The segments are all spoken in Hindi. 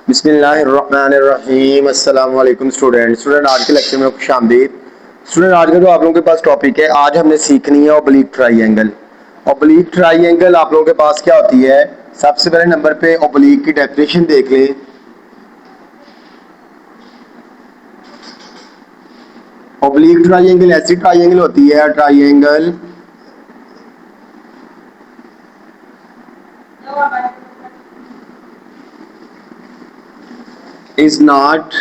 बिस्मिल्लाहिर्रहमानिर्रहीम। अस्सलाम वालेकुम स्टूडेंट आज के लेक्चर में खुशामदीद। स्टूडेंट आज का जो आप लोगों के पास टॉपिक है, आज हमने सीखनी है ऑब्लिक ट्राइंगल। ऑब्लिक ट्राइंगल आप लोगों के पास क्या होती है, सबसे पहले नंबर पे ऑब्लिक की डेफिनेशन देख लें। ऑब्लिक ट्राइंगल ऐसी ट्राइंगल होती है, triangle is not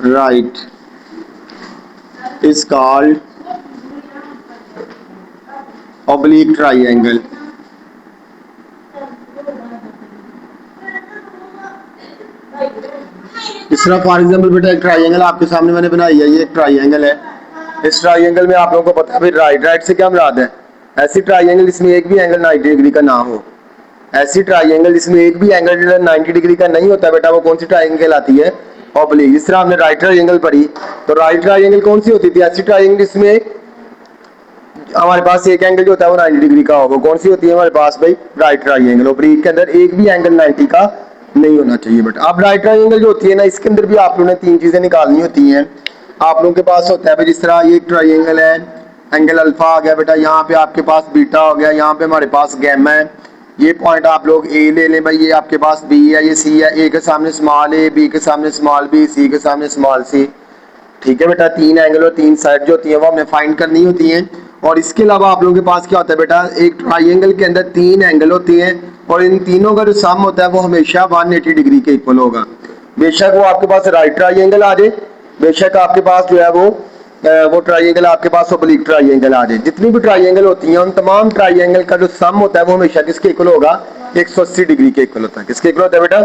right is called oblique triangle। इस तरह फॉर एग्जांपल बेटा एक ट्राइंगल आपके सामने मैंने बनाई है, ये एक ट्राइंगल है। इस ट्राइंगल में आप लोगों को पता है राइट राइट से क्या मुराद है, ऐसी ट्राइंगल जिसमें एक भी एंगल 90 डिग्री का ना हो। ऐसी ट्राइंगल जिसमें एक भी एंगल 90 डिग्री का नहीं होता बेटा, वो कौन सी ट्राइंगल आती है, ऑब्लिक। जिस तरह हमने राइट ट्राइंगल पढ़ी, तो राइट ट्राइंगल कौन सी होती थी, ऐसी ट्राइंगल जिसमें हमारे पास एक एंगल जो होता है वो 90 डिग्री का होगा। कौन सी होती है हमारे पास भाई, राइट ट्राइंगल। ऑब्लिक के अंदर एक भी एंगल 90 का नहीं होना चाहिए। बट अब राइट ट्राइंगल जो होती है ना, इसके अंदर भी आप लोगों ने तीन चीजें निकालनी होती हैं। आप लोगों के पास होता है भाई, जिस तरह ये ट्राइंगल है, एंगल अल्फा आ गया बेटा, यहाँ पे आपके पास बीटा हो गया, यहाँ पे हमारे पास गैमा है। ये पॉइंट आप लोग ए ले लें भाई, ये आपके पास बी है, ये सी है। ए के सामने स्मॉल ए, बी के सामने स्मॉल बी, सी के सामने स्मॉल सी। ठीक है बेटा, तीन एंगल और तीन साइड जो होती है वो हमने फाइंड करनी होती है। और इसके अलावा आप लोगों के पास क्या होता है बेटा, एक ट्राइंगल के अंदर तीन एंगल होती हैं और इन तीनों का जो सम होता है वो हमेशा 180 डिग्री के इक्वल होगा। बेशक वो आपके पास राइट ट्राइंगल आ जाए, बेशक आपके पास जो है वो ट्राइंगल आपके पास ऑब्लिक ट्राइंगल आ जाए। जितनी भी ट्राइंगल होती हैं उन तमाम ट्राइंगल का जो सम होता है वो हमेशा किसके इक्वल होगा, 180 डिग्री के इक्वल होता है। किसके इक्वल होता है बेटा,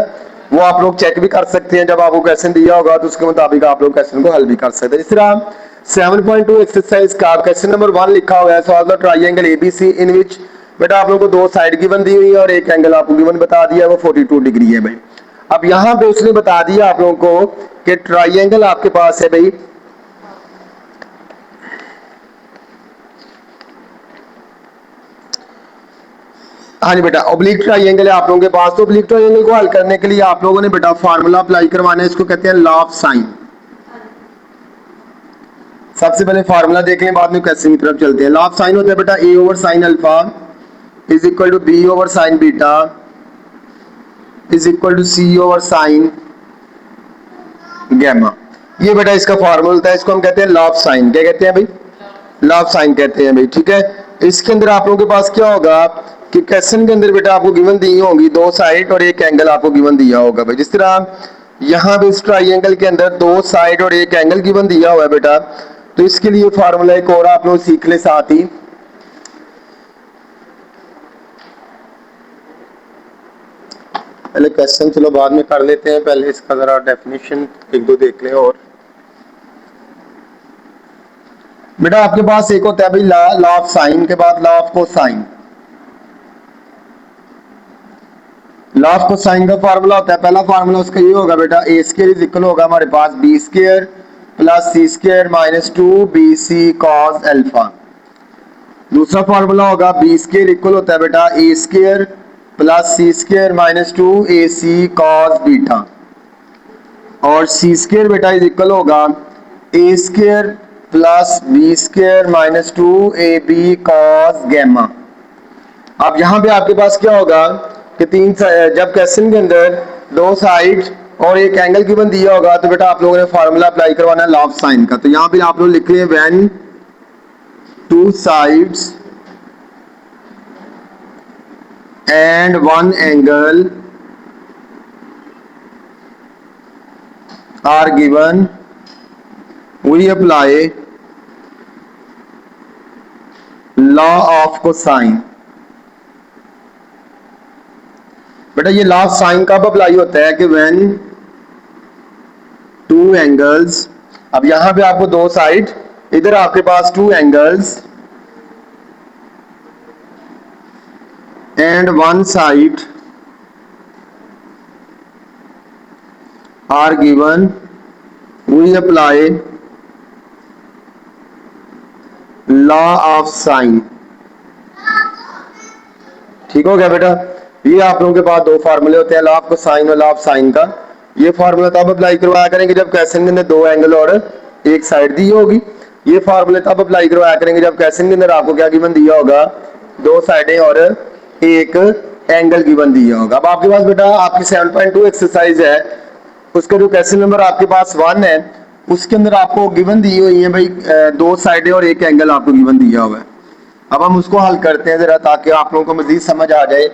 वो आप लोग चेक भी कर सकते हैं, जब आपको क्वेश्चन दिया होगा तो उसके मुताबिक आप लोग क्वेश्चन को हल भी कर सकते हैं। इस तरह 7.2 एक्सरसाइज का क्वेश्चन नंबर 1 लिखा हुआ है, solve the triangle ABC in which बेटा आप लोगों को दो साइड गिवन दी हुई है और एक एंगल आपको गिवन बता दिया है, वो 42 डिग्री है भाई। अब यहाँ पे उसने बता दिया आप लोगों को कि ट्राइंगल आपके पास है भाई, हाँ जी बेटा, ऑब्लिक ट्राइंगल है आप लोगों के पास। तो ऑब्लिक ट्राइंगल को हल करने के लिए आप लोगों ने बेटा फार्मूला अप्लाई करवाना है, इसको कहते हैं लॉ ऑफ साइन। सबसे पहले फार्मूला देख लें, बाद में क्वेश्चन की तरफ चलते हैं। लॉ ऑफ साइन होता है बेटा a over sine alpha is equal to b over sine beta is equal to c over sine gamma. ये बेटा इसका फार्मूला होता है, इसको हम कहते हैं लॉ ऑफ साइन। क्या कहते हैं भाई, लॉ ऑफ साइन कहते हैं भाई। ठीक है, इसके अंदर आप लोगों के पास क्या होगा कि क्वेश्चन के अंदर बेटा आपको गिवन दी होंगी दो साइड और एक एंगल आपको गिवन दिया होगा भाई। जिस तरह यहाँ पे इस ट्राइंगल के अंदर दो साइड और एक एंगल गिवन दिया हुआ है बेटा, तो इसके लिए फार्मूला एक और आप लोग सीख ले साथ ही। पहले क्वेश्चन चलो बाद में कर लेते हैं, पहले इसका जरा डेफिनेशन एक दो देख लें। और बेटा आपके पास एक होता है भाई लॉ ऑफ साइन के बाद law of cosine. Law of cosine का फार्मूला होता है, पहला फार्मूला उसका ये होगा बेटा, ए स्क्वायर इज इक्वल होगा हमारे पास b square plus c square minus 2bc cos alpha. दूसरा फार्मूला होगा बी स्क्वायर इक्वल होता है बेटा a square plus c square minus 2ac cos beta. और सी स्क्वायर बेटा इज इक्वल होगा a square plus b square minus 2ab cos gamma. अब यहाँ पे आपके पास क्या होगा कि जब क्वेश्चन के अंदर दो साइड और एक एंगल गिवन दिया होगा तो बेटा आप लोगों ने फार्मूला अप्लाई करवाना है लॉ ऑफ साइन का। तो यहाँ पे आप लोग लिख लें when two sides and one angle are given we apply law of cosine. बेटा ये लॉ ऑफ साइन कब अप्लाई होता है कि व्हेन टू एंगल्स, अब यहां पे आपको दो साइड, इधर आपके पास two angles and one side are given we apply law of sine. ठीक हो गया बेटा, ये आप लोगों के पास दो फार्मूले होते हैं, लॉ ऑफ कोसाइन और लॉ ऑफ साइन का। ये फार्मूला तब अप्लाई करवाया करेंगे जब क्वेश्चन के अंदर दो एंगल और एक साइड दी होगी। ये फार्मूला तब अप्लाई करवाया करेंगे जब क्वेश्चन के अंदर आपको क्या गिवन दिया होगा, दो साइडें और एक एंगल गिवन दिया होगा। अब आपके पास बेटा आपकी 7.2 एक्सरसाइज है, उसका जो क्वेश्चन नंबर आपके पास 1 है उसके अंदर आपको गिवन दी हुई है भाई दो साइडें और एक एंगल आपको गिवन दिया हुआ है। अब हम उसको हल करते हैं जरा ताकि आप लोगों को मजीद समझ आ जाए।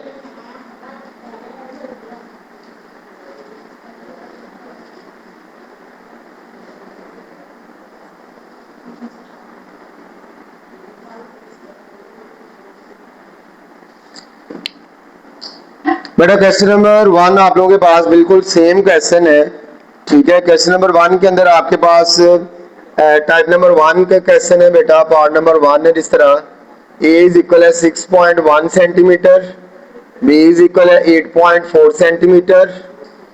बेटा क्वेश्चन नंबर 1 आप लोगों के पास बिल्कुल सेम क्वेश्चन है, ठीक है। क्वेश्चन नंबर 1 के अंदर आपके पास टाइप नंबर 1 का क्वेश्चन है बेटा। पार्ट नंबर 1 है जिस तरह ए इज इक्वल है 6.1 सेंटीमीटर, बी इज इक्वल है 8.4 सेंटीमीटर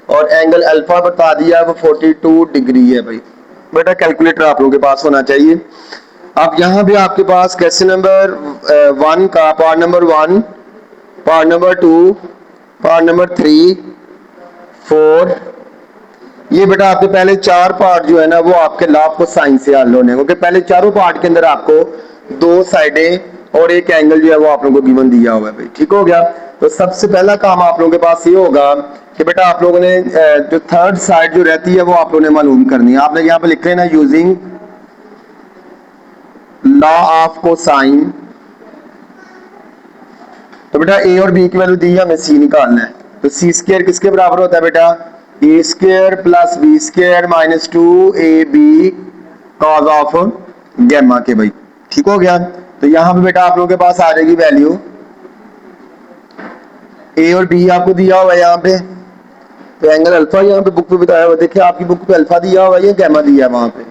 और एंगल अल्फा बता दिया है वो 42 डिग्री है भाई। बेटा कैलकुलेटर आप लोगों के पास होना चाहिए। अब यहाँ भी आपके पास क्वेश्चन नंबर 1 का part number 1, part number 2, part number 3, 4, ये बेटा आपके पहले चार पार्ट जो है ना वो आपके लाभ को साइन से हल होने, क्योंकि पहले चारों पार्ट के अंदर आपको दो साइडें और एक एंगल जो है वो आप लोगों को गिवन दिया हुआ है भाई, ठीक हो गया। तो सबसे पहला काम आप लोगों के पास ये होगा कि बेटा आप लोगों ने जो थर्ड साइड जो रहती है वो आप लोगों ने मालूम करनी है। आपने यहाँ पे लिख रहे हैं ना यूजिंग लॉ ऑफ कोसाइन, तो बेटा ए और बी की वैल्यू दी है, हमें सी निकालना है। तो सी स्क्वायर किसके बराबर होता है बेटा, a square plus b square minus 2ab cos of gamma के भाई, ठीक हो गया। तो यहां पे बेटा आप लोगों के पास आ जाएगी वैल्यू, ए और बी आपको दिया हुआ है यहाँ पे, तो एंगल अल्फा यहाँ पे बुक पे बताया हुआ, देखिए आपकी बुक पे अल्फा दिया हुआ है, ये गैमा दिया है वहां पे।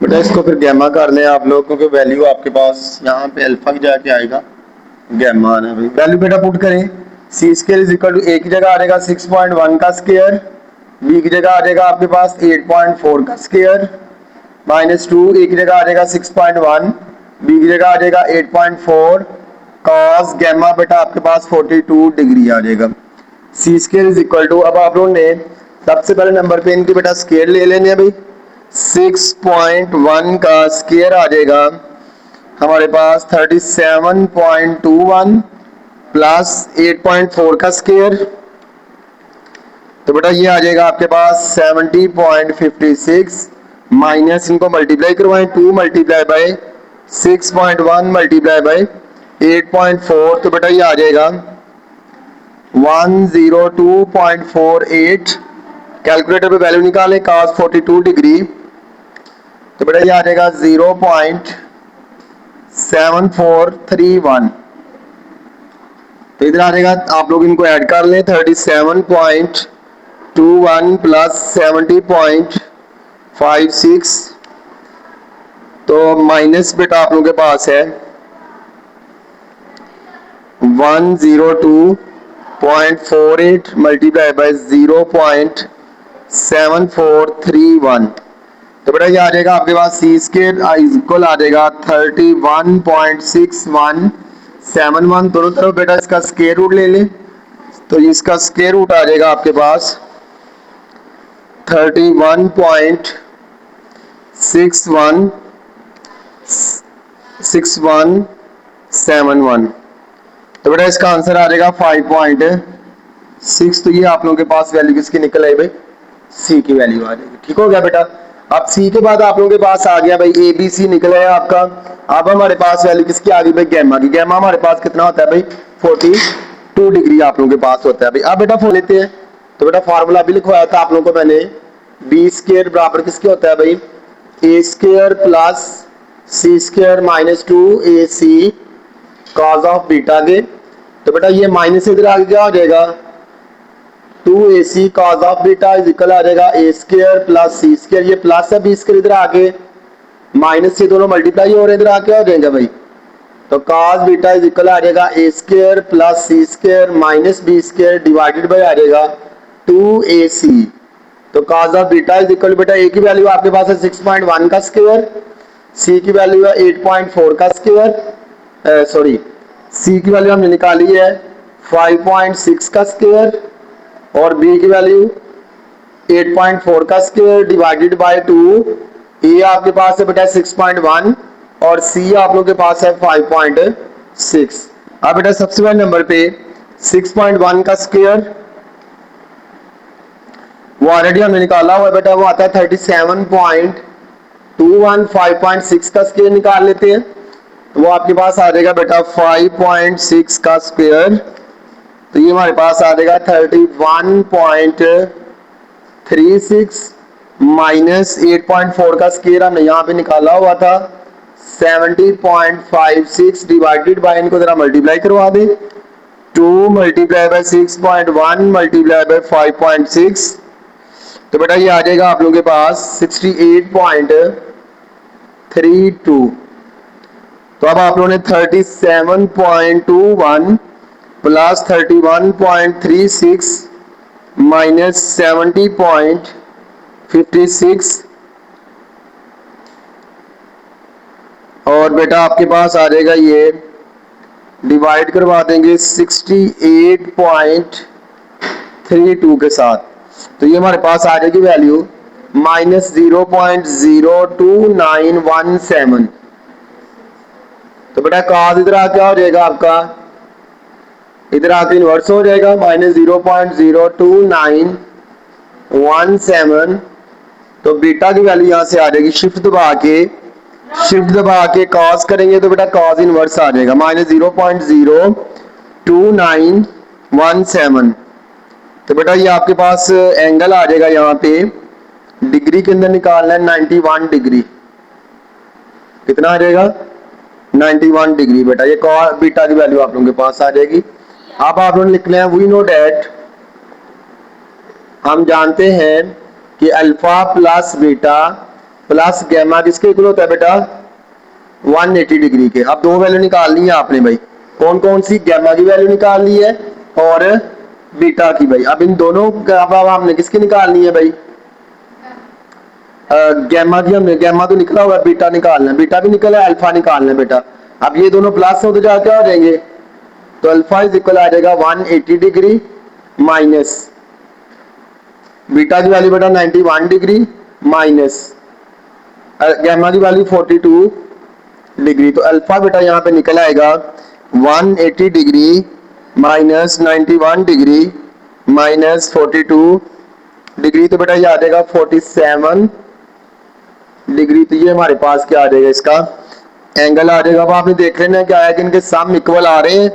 बेटा इसको फिर गैमा कर लें आप लोग, क्योंकि वैल्यू आपके पास यहाँ पे अल्फा की जाके आएगा गैमा आना भाई। वैल्यू बेटा पुट करें, सी स्क्वायर इज इक्वल टू ए की जगह आ जाएगा 6.1 का स्क्वायर, बी की जगह आ जाएगा आपके पास 8.4 का स्क्वायर माइनस 2, ए की जगह आ जाएगा 6.1, बी की जगह आ जाएगा 8.4 कॉस गैमा बेटा आपके पास 42 डिग्री आ जाएगा। सी स्क्वायर इज इक्वल टू, अब आप लोगों ने सबसे पहले नंबर पे इनके बेटा स्क्वायर ले लेने हैं भाई। 6.1 का स्क्वायर आ जाएगा हमारे पास 37.21 प्लस 8.4 का स्क्वायर, तो बेटा ये आ जाएगा आपके पास 70.56 माइनस, इनको मल्टीप्लाई करवाएं, 2 मल्टीप्लाई बाय 6.1 मल्टीप्लाई बाय 8.4, तो बेटा ये आ जाएगा 102.48। कैलकुलेटर पे वैल्यू निकालें cos 42 डिग्री, तो बेटा ये आ जाएगा 0.7431। तो इधर आ जाएगा, आप लोग इनको ऐड कर लें, 37.21 प्लस 70.56, तो माइनस बेटा आप लोगों के पास है 102.48 मल्टीप्लाई बाय 0.7431, तो बेटा ये आ जाएगा आपके पास सी स्क्वायर इक्वल आ जाएगा 31.6171, दोनों तरफ बेटा इसका स्क्वायर रूट ले लें, तो इसका स्क्वायर रूट आ जाएगा आपके पास 31.6171, तो बेटा इसका आंसर आ जाएगा 5.6। तो ये आप लोगों के पास वैल्यू किसकी निकल आई भाई, सी की वैल्यू आ जाएगी, ठीक हो गया बेटा। अब सी के बाद आप लोगों के पास आ गया भाई ए बी सी निकला है आपका। अब हमारे पास वैल्यू किसकी आ गई भाई, गैमा की। गैमा हमारे पास कितना होता है भाई, 42 डिग्री आप लोगों के पास होता है भाई। अब बेटा फोन लेते हैं, तो बेटा फार्मूला भी लिखवाया था आप लोगों को मैंने, बी स्क्वायर बराबर किसके होता है भाई, a square plus c square minus 2ac cos of beta के, तो बेटा ये माइनस इधर आगे क्या हो जाएगा, 2ac cos of beta is equal आ जाएगा a square plus c square, ये प्लस है बी स्क्वायर इधर आगे, माइनस से दोनों मल्टीप्लाई हो रहे हैं, इधर आके हो जाएगा भाई, तो कॉस बीटा इज इक्वल आ जाएगा a square plus c square minus b square divided by आ जाएगा 2ac। तो cos of beta is equal बेटा ए की वैल्यू आपके पास है 6.1 का स्क्वायर, सी की वैल्यू है 8.4 का स्क्वायर, सॉरी सी की वैल्यू हमने निकाली है 5.6 का स्क्वायर और बी की वैल्यू 8.4 का स्क्वायर डिवाइडेड बाय 2। ए आपके पास है बेटा 6.1 और सी आप लोग के पास है 5.6। अब बेटा सबसे पहले नंबर पे 6.1 का स्क्वायर वो ऑलरेडी हमने निकाला हुआ है बेटा, वो आता है 37.21। 5.6 का स्क्वायर निकाल लेते हैं, वो आपके पास आ जाएगा बेटा 5.6 का स्क्वायर, तो ये हमारे पास आ जाएगा 31.36 माइनस 8.4 का स्क्वायर हमने यहाँ पे निकाला हुआ था 70.56 डिवाइडेड बाय, इनको जरा मल्टीप्लाई करवा दे, 2 मल्टीप्लाई बाय 6.1 मल्टीप्लाई बाय 5.6, तो बेटा ये आ जाएगा आप लोगों के पास 68.32। तो अब आप लोगों ने 37.21 प्लस 31.36 माइनस 70.56 और बेटा आपके पास आ जाएगा ये डिवाइड करवा देंगे 68.32 के साथ, तो ये हमारे पास आ जाएगी वैल्यू माइनस 0.02917। तो बेटा cos इधर आ क्या हो जाएगा आपका, इधर आके इनवर्स हो जाएगा माइनस 0.02917। तो बीटा की वैल्यू यहां से आ जाएगी, शिफ्ट दबा के cos करेंगे तो बेटा cos इनवर्स आ जाएगा माइनस 0.02917। तो बेटा ये आपके पास एंगल आ जाएगा, यहाँ पे डिग्री के अंदर निकालना है 91 डिग्री, कितना आ जाएगा 91 डिग्री बेटा, ये बीटा की वैल्यू आप लोगों के पास आ जाएगी। अब आप लोग लिख लें वी नो डैट, हम जानते हैं कि alpha plus beta plus gamma किसके इक्वल होता है बेटा 180 डिग्री के। अब दो वैल्यू निकालनी है आपने भाई, कौन कौन सी, गैमा की वैल्यू निकालनी है और बीटा की भाई। अब इन दोनों का अब हमने किसकी निकालनी है भाई, गैमा की, हमने गैमा तो निकला हुआ है, बीटा निकालना है, बीटा भी निकला है, अल्फा निकालना है बेटा। अब ये दोनों प्लस हो तो जा क्या हो जाएंगे, तो अल्फा इज इक्वल आ जाएगा 180 डिग्री माइनस बीटा की वैल्यू बेटा 91 डिग्री माइनस गैमा की वैल्यू 42 डिग्री। तो अल्फा बेटा यहाँ पे निकल आएगा 180 degree minus 91 degree minus 42 degree, तो बेटा ये आ जाएगा 47 डिग्री। तो ये हमारे पास क्या आ जाएगा, इसका एंगल आ जाएगा। अब आपने देख लेना क्या है कि इनके सम इक्वल आ रहे हैं,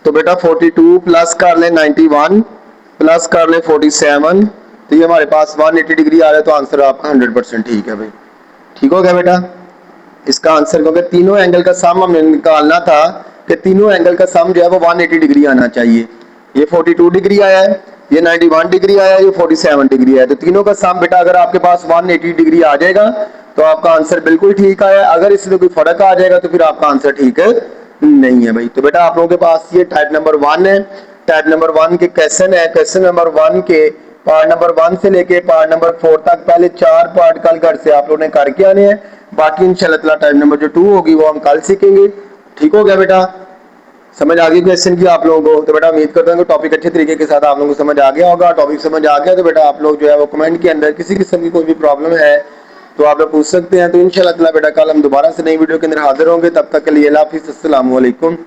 तो बेटा 42 प्लस कर ले 91 प्लस कर ले 47, तो ये हमारे पास 180 डिग्री आ रहा है। तो आंसर आपका 100% ठीक है भाई, ठीक हो गया बेटा इसका आंसर, क्योंकि तीनों एंगल का सम हमें निकालना था कि तीनों एंगल का सम जो है वो 180 डिग्री आना चाहिए। ये 42 डिग्री आया है, ये 91 डिग्री आया है, ये 47 डिग्री आया है, तो तीनों का सम बेटा अगर आपके पास 180 डिग्री आ जाएगा तो आपका आंसर बिल्कुल ठीक आया। अगर इससे कोई फर्क आ जाएगा तो फिर आपका आंसर ठीक नहीं है भाई। तो बेटा आप लोगों के पास ये टाइप नंबर 1 है, टाइप नंबर 1 के क्वेश्चन है। क्वेश्चन नंबर 1 के पार्ट नंबर 1 से लेके पार्ट नंबर 4 तक पहले 4 पार्ट कल घर से आप लोगों ने करके आने हैं, बाकी इंशाल्लाह टाइप नंबर जो 2 होगी वो हम कल सीखेंगे। ठीक हो गया बेटा, समझ आ गई क्वेश्चन की आप लोगों को। तो बेटा उम्मीद करता हूँ कि टॉपिक अच्छे तरीके के साथ आप लोगों को समझ आ गया होगा। टॉपिक समझ आ गया तो बेटा आप लोग जो है वो कमेंट के अंदर किसी किस्म की कोई भी प्रॉब्लम है तो आप लोग पूछ सकते हैं। तो इंशाल्लाह बेटा कल हम दोबारा से नई वीडियो के अंदर हाजिर होंगे, तब तक के लिए अल्लाह हाफिज़, अस्सलाम वालेकुम।